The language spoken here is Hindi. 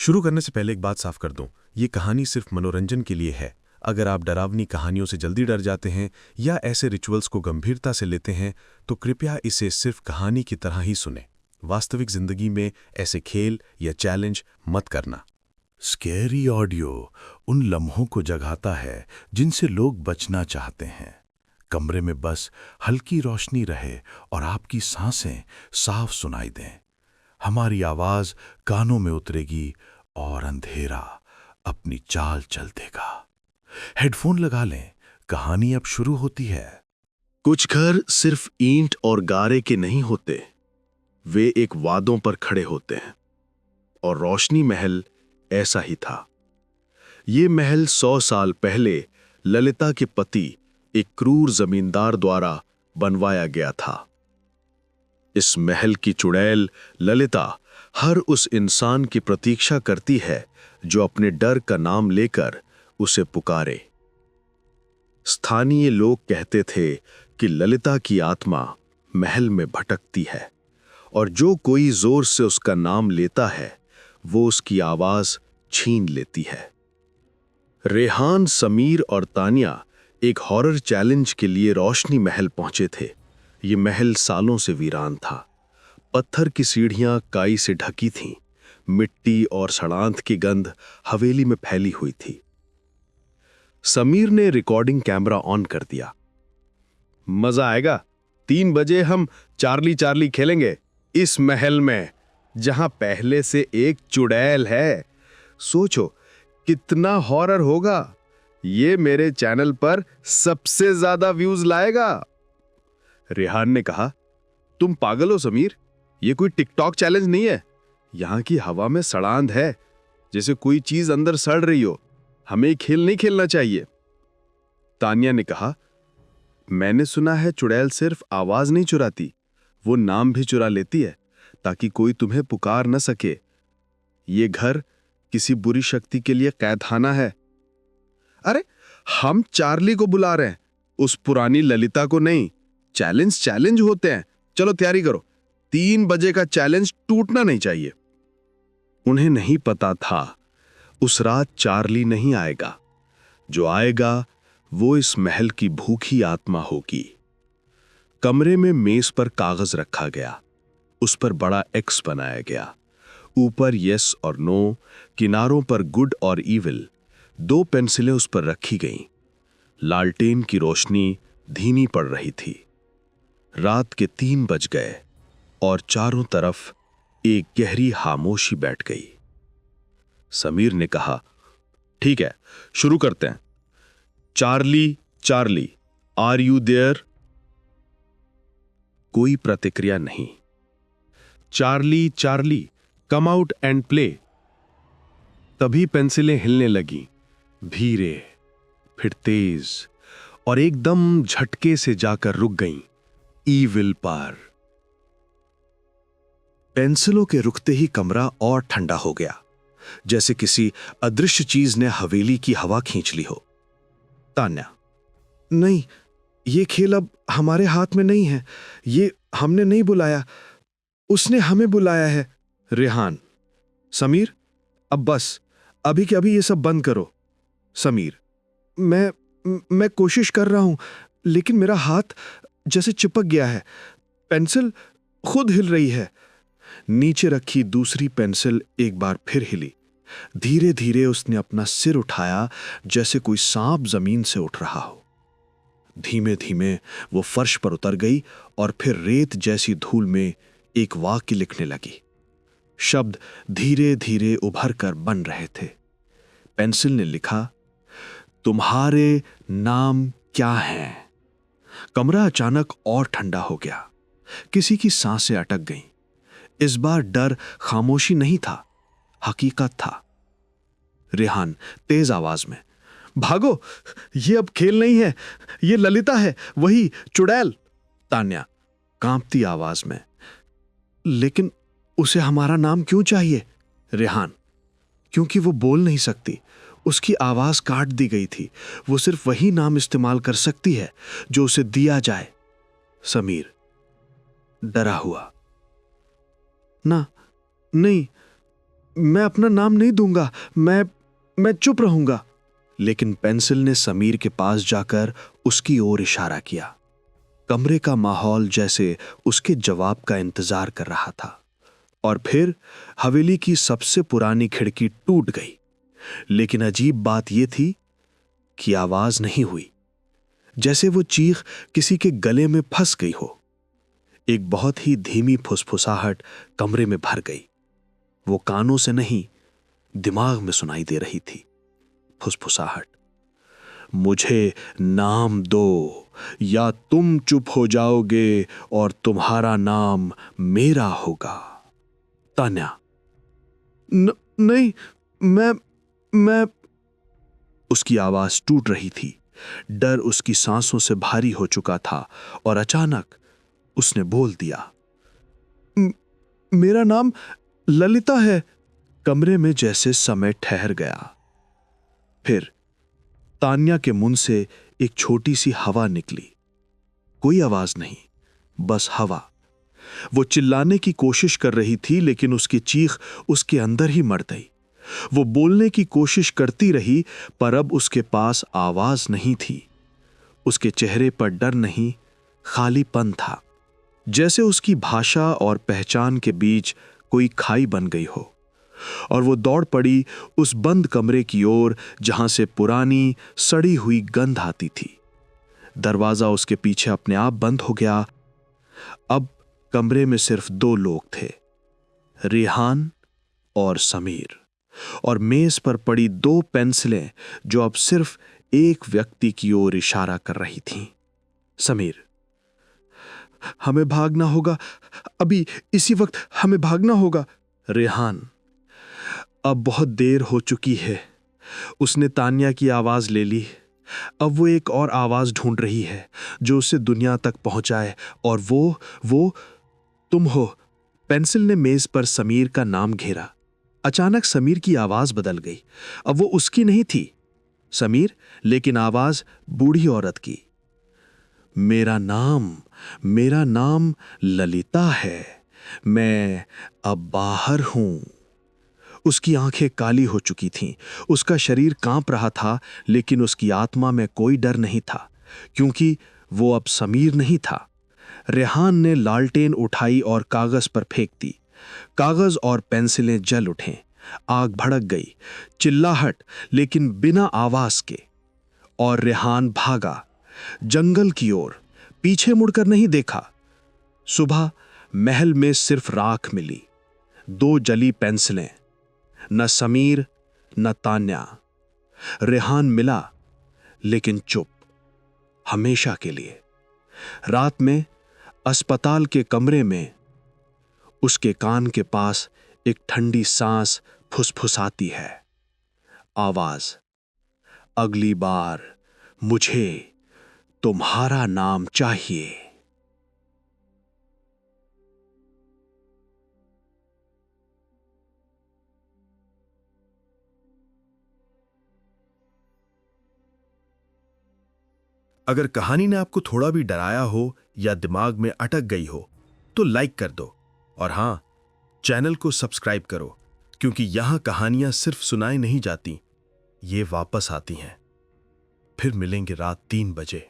शुरू करने से पहले एक बात साफ कर दूं, ये कहानी सिर्फ मनोरंजन के लिए है। अगर आप डरावनी कहानियों से जल्दी डर जाते हैं या ऐसे रिचुअल्स को गंभीरता से लेते हैं तो कृपया इसे सिर्फ कहानी की तरह ही सुनें। वास्तविक जिंदगी में ऐसे खेल या चैलेंज मत करना। स्कैरी ऑडियो उन लम्हों को जगाता है जिनसे लोग बचना चाहते हैं। कमरे में बस हल्की रोशनी रहे और आपकी सांसें साफ सुनाई दें। हमारी आवाज कानों में उतरेगी और अंधेरा अपनी चाल चल देगा। हेडफोन लगा लें, कहानी अब शुरू होती है। कुछ घर सिर्फ ईंट और गारे के नहीं होते, वे एक वादों पर खड़े होते हैं। और रोशनी महल ऐसा ही था। ये महल 100 साल पहले ललिता के पति एक क्रूर जमींदार द्वारा बनवाया गया था। इस महल की चुड़ैल ललिता हर उस इंसान की प्रतीक्षा करती है जो अपने डर का नाम लेकर उसे पुकारे। स्थानीय लोग कहते थे कि ललिता की आत्मा महल में भटकती है और जो कोई जोर से उसका नाम लेता है वो उसकी आवाज छीन लेती है। रेहान, समीर और तानिया एक हॉरर चैलेंज के लिए रोशनी महल पहुंचे थे। ये महल सालों से वीरान था। पत्थर की सीढ़ियां काई से ढकी थीं। मिट्टी और सड़ांत की गंध हवेली में फैली हुई थी। समीर ने रिकॉर्डिंग कैमरा ऑन कर दिया। मजा आएगा। 3 बजे हम चार्ली चार्ली खेलेंगे इस महल में, जहां पहले से एक चुड़ैल है। सोचो कितना हॉरर होगा। ये मेरे चैनल पर सबसे ज्यादा व्यूज लाएगा। रेहान ने कहा, तुम पागल हो समीर, ये कोई टिकटॉक चैलेंज नहीं है। यहां की हवा में सड़ांध है, जैसे कोई चीज अंदर सड़ रही हो। हमें खेल नहीं खेलना चाहिए। तानिया ने कहा, मैंने सुना है चुड़ैल सिर्फ आवाज नहीं चुराती, वो नाम भी चुरा लेती है ताकि कोई तुम्हें पुकार न सके। ये घर किसी बुरी शक्ति के लिए कैदखाना है। अरे हम चार्ली को बुला रहे हैं, उस पुरानी ललिता को नहीं। चैलेंज होते हैं। चलो तैयारी करो। 3 बजे का चैलेंज टूटना नहीं चाहिए। उन्हें नहीं पता था उस रात चार्ली नहीं आएगा। जो आएगा वो इस महल की भूखी आत्मा होगी। कमरे में मेज पर कागज रखा गया। उस पर बड़ा एक्स बनाया गया। ऊपर यस और नो, किनारों पर गुड और इविल। 2 पेंसिलें उस पर रखी गईं। लालटेन की रोशनी धीमी पड़ रही थी। रात के 3 बज गए और चारों तरफ एक गहरी खामोशी बैठ गई। समीर ने कहा, ठीक है, शुरू करते हैं। Charlie Charlie, are you there? कोई प्रतिक्रिया नहीं। Charlie Charlie, come out and play. तभी पेंसिलें हिलने लगी, धीरे, फिर तेज, और एकदम झटके से जाकर रुक गईं ईविल पर। पेंसिलों के रुकते ही कमरा और ठंडा हो गया, जैसे किसी अदृश्य चीज ने हवेली की हवा खींच ली हो। तान्या, नहीं, ये खेल अब हमारे हाथ में नहीं है। ये हमने नहीं बुलाया, उसने हमें बुलाया है। रेहान, समीर, अब बस, अभी के अभी ये सब बंद करो। समीर, मैं कोशिश कर रहा हूं, लेकिन मेरा हाथ जैसे चिपक गया है। पेंसिल खुद हिल रही है। नीचे रखी दूसरी पेंसिल एक बार फिर हिली। धीरे धीरे उसने अपना सिर उठाया, जैसे कोई सांप जमीन से उठ रहा हो। धीमे धीमे वो फर्श पर उतर गई और फिर रेत जैसी धूल में एक वाक्य लिखने लगी। शब्द धीरे धीरे उभर कर बन रहे थे। पेंसिल ने लिखा, तुम्हारे नाम क्या हैं? कमरा अचानक और ठंडा हो गया। किसी की सांसें अटक गईं। इस बार डर खामोशी नहीं था, हकीकत था। रेहान तेज आवाज में, भागो, ये अब खेल नहीं है, ये ललिता है, वही चुड़ैल। तान्या कांपती आवाज में, लेकिन उसे हमारा नाम क्यों चाहिए? रेहान, क्योंकि वो बोल नहीं सकती, उसकी आवाज काट दी गई थी। वो सिर्फ वही नाम इस्तेमाल कर सकती है जो उसे दिया जाए। समीर डरा हुआ, ना, नहीं, मैं अपना नाम नहीं दूंगा, मैं चुप रहूंगा। लेकिन पेंसिल ने समीर के पास जाकर उसकी ओर इशारा किया। कमरे का माहौल जैसे उसके जवाब का इंतजार कर रहा था। और फिर हवेली की सबसे पुरानी खिड़की टूट गई। लेकिन अजीब बात यह थी कि आवाज नहीं हुई, जैसे वो चीख किसी के गले में फंस गई हो। एक बहुत ही धीमी फुसफुसाहट कमरे में भर गई। वो कानों से नहीं, दिमाग में सुनाई दे रही थी। फुसफुसाहट, मुझे नाम दो या तुम चुप हो जाओगे और तुम्हारा नाम मेरा होगा। तान्या, नहीं, मैं उसकी आवाज टूट रही थी। डर उसकी सांसों से भारी हो चुका था और अचानक उसने बोल दिया, मेरा नाम ललिता है। कमरे में जैसे समय ठहर गया। फिर तान्या के मुंह से एक छोटी सी हवा निकली। कोई आवाज नहीं, बस हवा। वो चिल्लाने की कोशिश कर रही थी, लेकिन उसकी चीख उसके अंदर ही मर गई। वो बोलने की कोशिश करती रही, पर अब उसके पास आवाज नहीं थी। उसके चेहरे पर डर नहीं, खालीपन था, जैसे उसकी भाषा और पहचान के बीच कोई खाई बन गई हो। और वो दौड़ पड़ी उस बंद कमरे की ओर जहां से पुरानी सड़ी हुई गंध आती थी। दरवाजा उसके पीछे अपने आप बंद हो गया। अब कमरे में सिर्फ दो लोग थे, रेहान और समीर। और मेज पर पड़ी दो पेंसिलें जो अब सिर्फ एक व्यक्ति की ओर इशारा कर रही थीं। समीर, हमें भागना होगा, अभी इसी वक्त हमें भागना होगा। रेहान, अब बहुत देर हो चुकी है। उसने तान्या की आवाज ले ली। अब वो एक और आवाज ढूंढ रही है जो उसे दुनिया तक पहुंचाए, और वो तुम हो। पेंसिल ने मेज पर समीर का नाम घेरा। अचानक समीर की आवाज बदल गई। अब वो उसकी नहीं थी, समीर, लेकिन आवाज बूढ़ी औरत की। मेरा नाम ललिता है। मैं अब बाहर हूं। उसकी आंखें काली हो चुकी थीं। उसका शरीर कांप रहा था, लेकिन उसकी आत्मा में कोई डर नहीं था, क्योंकि वो अब समीर नहीं था। रेहान ने लालटेन उठाई और कागज पर फेंक दी। कागज और पेंसिलें जल उठे। आग भड़क गई। चिल्लाहट, लेकिन बिना आवाज के। और रेहान भागा जंगल की ओर। पीछे मुड़कर नहीं देखा। सुबह महल में सिर्फ राख मिली, दो जली पेंसिलें। न समीर न तान्या। रेहान मिला, लेकिन चुप, हमेशा के लिए। रात में अस्पताल के कमरे में उसके कान के पास एक ठंडी सांस फुसफुसाती है। आवाज, अगली बार मुझे तुम्हारा नाम चाहिए। अगर कहानी ने आपको थोड़ा भी डराया हो या दिमाग में अटक गई हो तो लाइक कर दो, और हां, चैनल को सब्सक्राइब करो, क्योंकि यहां कहानियां सिर्फ सुनाई नहीं जाती, ये वापस आती हैं। फिर मिलेंगे रात 3 बजे।